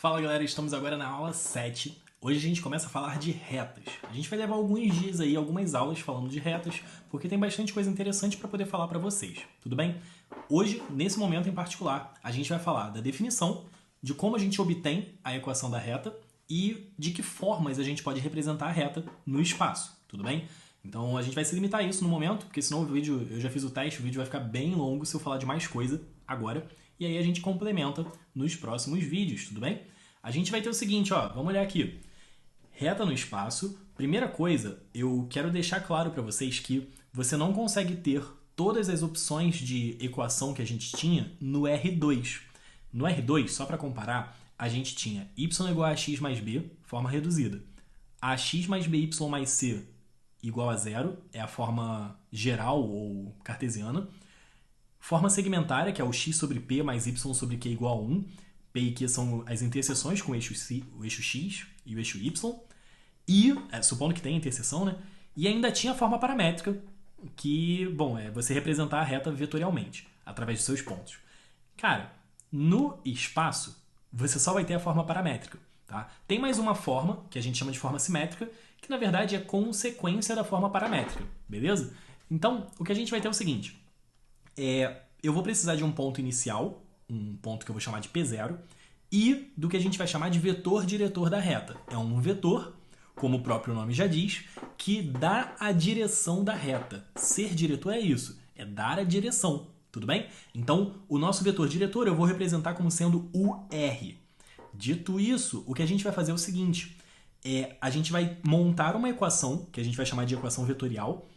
Fala galera, estamos agora na aula 7. Hoje a gente começa a falar de retas. A gente vai levar alguns dias aí, algumas aulas falando de retas, porque tem bastante coisa interessante para poder falar para vocês, tudo bem? Hoje, nesse momento em particular, a gente vai falar da definição, de como a gente obtém a equação da reta e de que formas a gente pode representar a reta no espaço, tudo bem? Então a gente vai se limitar a isso no momento, porque senão o vídeo, eu já fiz o teste, o vídeo vai ficar bem longo se eu falar de mais coisa agora, e aí a gente complementa nos próximos vídeos, tudo bem? A gente vai ter o seguinte, ó, vamos olhar aqui. Reta no espaço. Primeira coisa, eu quero deixar claro para vocês que você não consegue ter todas as opções de equação que a gente tinha no R2. No R2, só para comparar, a gente tinha y igual a x mais b, forma reduzida. Ax mais by mais c igual a zero, é a forma geral ou cartesiana. Forma segmentária, que é o x sobre p mais y sobre q igual a 1. P e Q são as interseções com o eixo x e o eixo y. E, supondo que tenha interseção, né? E ainda tinha a forma paramétrica, que, bom, é você representar a reta vetorialmente, através de seus pontos. Cara, no espaço, você só vai ter a forma paramétrica, tá? Tem mais uma forma, que a gente chama de forma simétrica, que na verdade é consequência da forma paramétrica, beleza? Então, o que a gente vai ter é o seguinte. Eu vou precisar de um ponto inicial, um ponto que eu vou chamar de P0, e do que a gente vai chamar de vetor diretor da reta. É um vetor, como o próprio nome já diz, que dá a direção da reta. Ser diretor é isso, é dar a direção, tudo bem? Então, o nosso vetor diretor eu vou representar como sendo o R. Dito isso, o que a gente vai fazer é o seguinte, a gente vai montar uma equação, que a gente vai chamar de equação vetorial,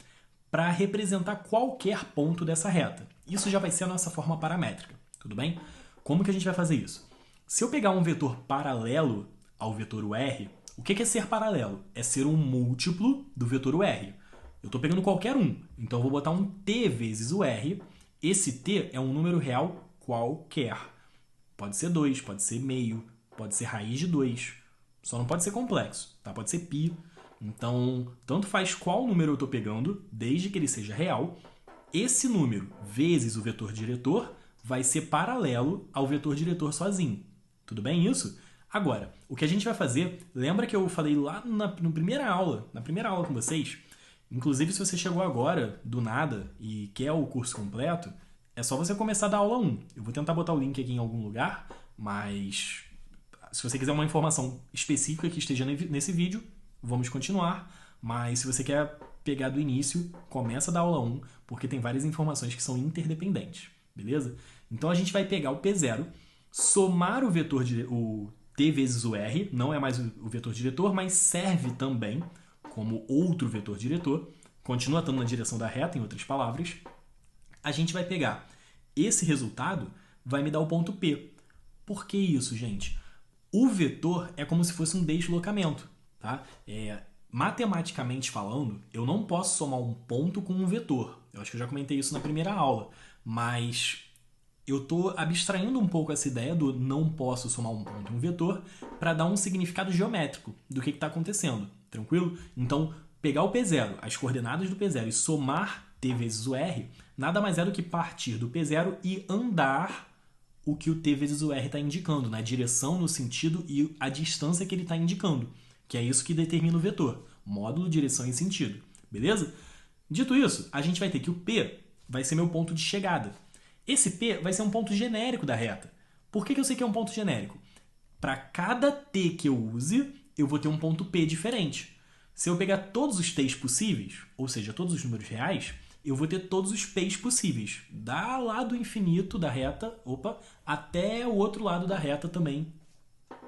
para representar qualquer ponto dessa reta. Isso já vai ser a nossa forma paramétrica, tudo bem? Como que a gente vai fazer isso? Se eu pegar um vetor paralelo ao vetor UR, o que é ser paralelo? É ser um múltiplo do vetor UR. Eu estou pegando qualquer um, então eu vou botar um t vezes o R. Esse t é um número real qualquer. Pode ser 2, pode ser meio, pode ser raiz de 2. Só não pode ser complexo, tá? Pode ser π. Então, tanto faz qual número eu estou pegando, desde que ele seja real, esse número vezes o vetor diretor vai ser paralelo ao vetor diretor sozinho. Tudo bem isso? Agora, o que a gente vai fazer, lembra que eu falei lá na primeira aula com vocês, inclusive se você chegou agora, do nada, e quer o curso completo, é só você começar da aula 1. Eu vou tentar botar o link aqui em algum lugar, mas se você quiser uma informação específica que esteja nesse vídeo, vamos continuar, mas se você quer pegar do início, começa da aula 1, porque tem várias informações que são interdependentes, beleza? Então a gente vai pegar o P0, somar o t vezes o R, não é mais o vetor diretor, mas serve também como outro vetor diretor, continua estando na direção da reta, em outras palavras. A gente vai pegar esse resultado, vai me dar o ponto P. Por que isso, gente? O vetor é como se fosse um deslocamento, tá? Matematicamente falando, eu não posso somar um ponto com um vetor. Eu acho que eu já comentei isso na primeira aula, mas eu estou abstraindo um pouco essa ideia do não posso somar um ponto com um vetor para dar um significado geométrico do que está acontecendo, tranquilo? Então, pegar o P0, as coordenadas do P0 e somar t vezes o R, nada mais é do que partir do P0 e andar o que o t vezes o R está indicando, na direção, no sentido e a distância que ele está indicando, que é isso que determina o vetor, módulo, direção e sentido, beleza? Dito isso, a gente vai ter que o P vai ser meu ponto de chegada. Esse P vai ser um ponto genérico da reta. Por que eu sei que é um ponto genérico? Para cada t que eu use, eu vou ter um ponto P diferente. Se eu pegar todos os t's possíveis, ou seja, todos os números reais, eu vou ter todos os p's possíveis. Da lado infinito da reta, até o outro lado da reta também,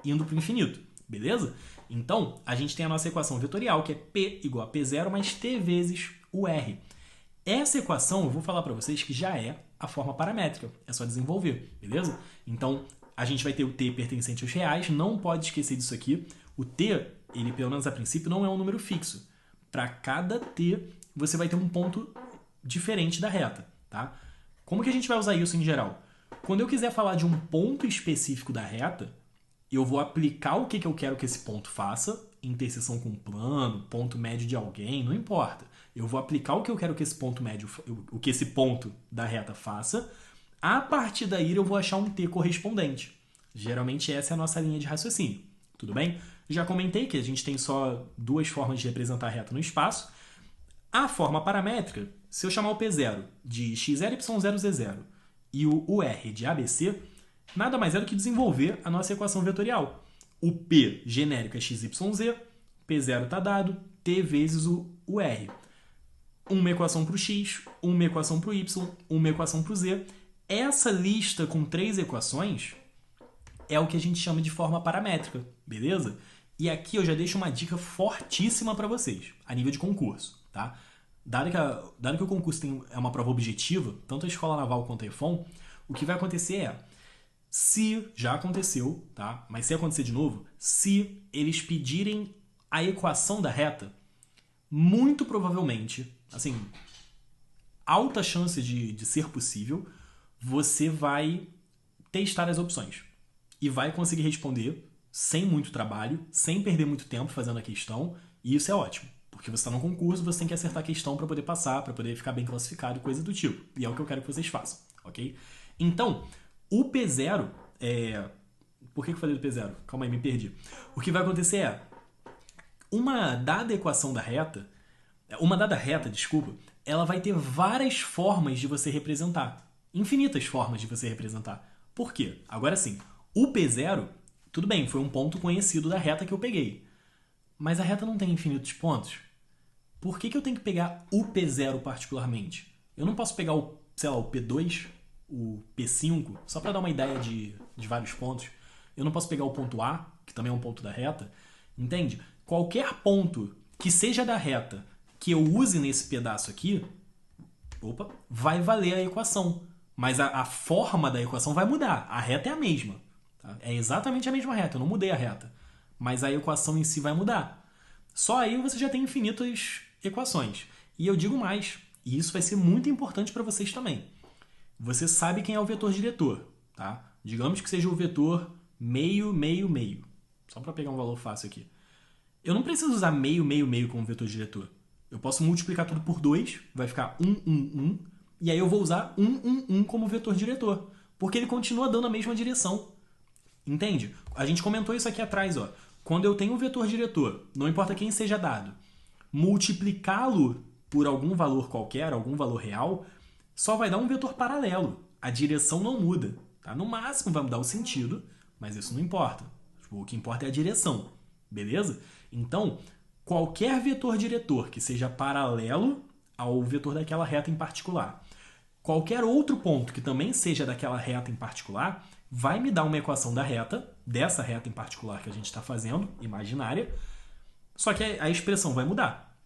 indo para o infinito. Beleza? Então, a gente tem a nossa equação vetorial, que é P igual a P0 mais t vezes o R. Essa equação, eu vou falar para vocês que já é a forma paramétrica. É só desenvolver, beleza? Então, a gente vai ter o t pertencente aos reais, não pode esquecer disso aqui. O t, ele pelo menos a princípio, não é um número fixo. Para cada t, você vai ter um ponto diferente da reta, tá? Como que a gente vai usar isso em geral? Quando eu quiser falar de um ponto específico da reta, eu vou aplicar o que eu quero que esse ponto faça, interseção com um plano, ponto médio de alguém, não importa. Eu vou aplicar o que eu quero que esse ponto médio, o que esse ponto da reta faça. A partir daí eu vou achar um t correspondente. Geralmente essa é a nossa linha de raciocínio, tudo bem? Já comentei que a gente tem só duas formas de representar a reta no espaço. A forma paramétrica, se eu chamar o P0 de x0y0z0 e o UR de ABC, nada mais é do que desenvolver a nossa equação vetorial. O P genérico é xyz, P0 está dado, T vezes o UR. Uma equação para o x, uma equação para o y, uma equação para o z. Essa lista com 3 equações é o que a gente chama de forma paramétrica, beleza? E aqui eu já deixo uma dica fortíssima para vocês, a nível de concurso, tá? Dado que o concurso é uma prova objetiva, tanto a Escola Naval quanto a EFON, o que vai acontecer é, se já aconteceu, tá? Mas se acontecer de novo, se eles pedirem a equação da reta, muito provavelmente, assim, alta chance de ser possível, você vai testar as opções e vai conseguir responder sem muito trabalho, sem perder muito tempo fazendo a questão, e isso é ótimo, porque você está num concurso, você tem que acertar a questão para poder passar, para poder ficar bem classificado e coisa do tipo, e é o que eu quero que vocês façam, ok? Então, o P0 Por que eu falei do P0? Calma aí, me perdi. O que vai acontecer é, uma dada reta, ela vai ter várias formas de você representar. Infinitas formas de você representar. Por quê? Agora sim, o P0, tudo bem, foi um ponto conhecido da reta que eu peguei. Mas a reta não tem infinitos pontos. Por que eu tenho que pegar o P0 particularmente? Eu não posso pegar o P2, o P5, só para dar uma ideia de vários pontos. Eu não posso pegar o ponto A, que também é um ponto da reta. Entende? Qualquer ponto que seja da reta que eu use nesse pedaço aqui, vai valer a equação. Mas a forma da equação vai mudar. A reta é a mesma. Tá? É exatamente a mesma reta. Eu não mudei a reta. Mas a equação em si vai mudar. Só aí você já tem infinitas equações. E eu digo mais. E isso vai ser muito importante para vocês também. Você sabe quem é o vetor diretor. Tá? Digamos que seja o vetor meio, meio, meio. Só para pegar um valor fácil aqui. Eu não preciso usar meio, meio, meio como vetor diretor. Eu posso multiplicar tudo por 2, vai ficar 1, 1, 1. E aí eu vou usar 1, 1, 1 como vetor diretor. Porque ele continua dando a mesma direção. Entende? A gente comentou isso aqui atrás. Ó. Quando eu tenho um vetor diretor, não importa quem seja dado, multiplicá-lo por algum valor qualquer, algum valor real, só vai dar um vetor paralelo. A direção não muda. Tá? No máximo vai mudar o sentido, mas isso não importa. O que importa é a direção. Beleza? Então, qualquer vetor diretor que seja paralelo ao vetor daquela reta em particular, qualquer outro ponto que também seja daquela reta em particular, vai me dar uma equação da reta, dessa reta em particular que a gente está fazendo, imaginária, só que a expressão vai mudar.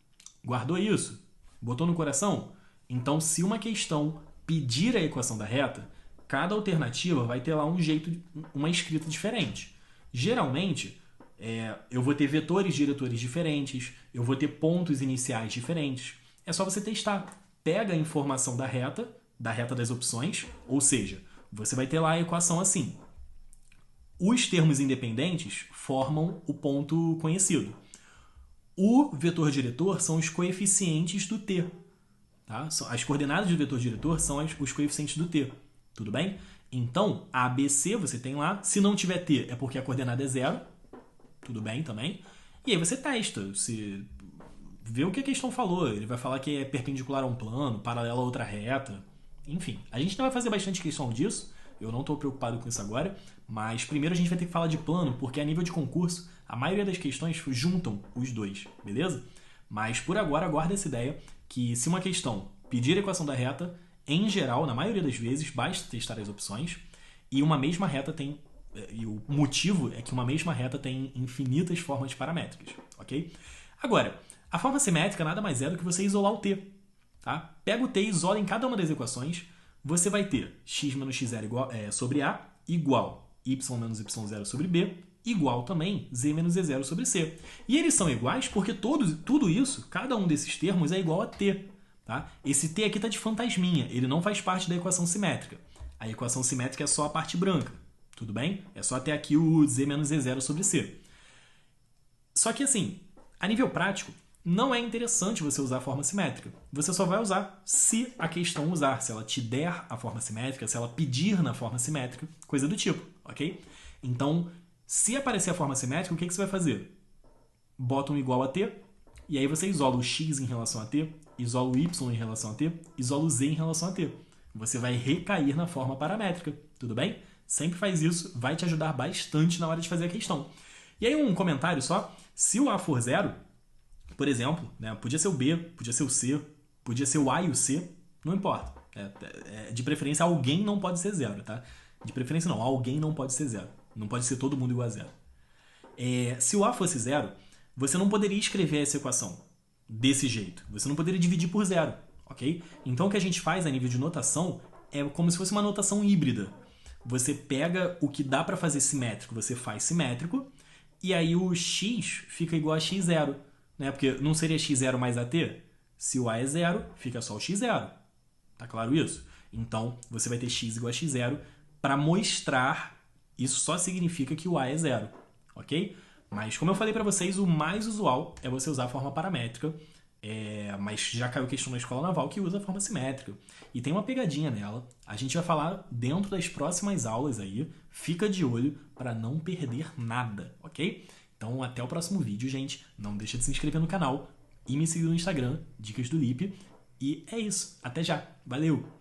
Guardou isso? Botou no coração? Então, se uma questão pedir a equação da reta, cada alternativa vai ter lá um jeito, uma escrita diferente. Geralmente, eu vou ter vetores diretores diferentes, eu vou ter pontos iniciais diferentes. É só você testar. Pega a informação da reta das opções, ou seja, você vai ter lá a equação assim. Os termos independentes formam o ponto conhecido. O vetor diretor são os coeficientes do t. Tá? As coordenadas do vetor diretor são os coeficientes do t. Tudo bem? Então, ABC você tem lá. Se não tiver t, é porque a coordenada é 0. Tudo bem também. E aí você testa. Você vê o que a questão falou. Ele vai falar que é perpendicular a um plano, paralelo a outra reta. Enfim, a gente ainda vai fazer bastante questão disso. Eu não estou preocupado com isso agora. Mas primeiro a gente vai ter que falar de plano, porque a nível de concurso, a maioria das questões juntam os dois, beleza? Mas por agora, guarda essa ideia que se uma questão pedir a equação da reta, em geral, na maioria das vezes, basta testar as opções. E uma mesma reta tem... E o motivo é que uma mesma reta tem infinitas formas paramétricas, ok? Agora, a forma simétrica nada mais é do que você isolar o t. Tá? Pega o t e isola em cada uma das equações. Você vai ter x menos x0 sobre a igual y menos y0 sobre b igual também z menos z0 sobre c. E eles são iguais porque tudo isso, cada um desses termos é igual a t. Tá? Esse t aqui está de fantasminha, ele não faz parte da equação simétrica. A equação simétrica é só a parte branca. Tudo bem? É só até aqui o z menos z0 sobre c. Só que assim, a nível prático, não é interessante você usar a forma simétrica. Você só vai usar se a questão usar, se ela te der a forma simétrica, se ela pedir na forma simétrica, coisa do tipo, ok? Então, se aparecer a forma simétrica, o que você vai fazer? Bota um igual a t, e aí você isola o x em relação a t, isola o y em relação a t, isola o z em relação a t. Você vai recair na forma paramétrica, tudo bem? Sempre faz isso, vai te ajudar bastante na hora de fazer a questão. E aí um comentário só, se o a for zero, por exemplo, né, podia ser o b, podia ser o c, podia ser o a e o c, não importa. De preferência, alguém não pode ser zero, tá? De preferência não, alguém não pode ser zero. Não pode ser todo mundo igual a zero. Se o a fosse zero, você não poderia escrever essa equação desse jeito. Você não poderia dividir por zero, ok? Então o que a gente faz a nível de notação é como se fosse uma notação híbrida. Você pega o que dá para fazer simétrico, você faz simétrico, e aí o x fica igual a x0, né? Porque não seria x0 mais at? Se o a é zero, fica só o x0. Tá claro isso? Então, você vai ter x igual a x0 para mostrar, isso só significa que o a é zero, ok? Mas, como eu falei para vocês, o mais usual é você usar a forma paramétrica, mas já caiu questão na escola naval que usa a forma simétrica. E tem uma pegadinha nela, a gente vai falar dentro das próximas aulas aí, fica de olho para não perder nada, ok? Então, até o próximo vídeo, gente. Não deixa de se inscrever no canal e me seguir no Instagram, Dicas do Lipe. E é isso. Até já. Valeu!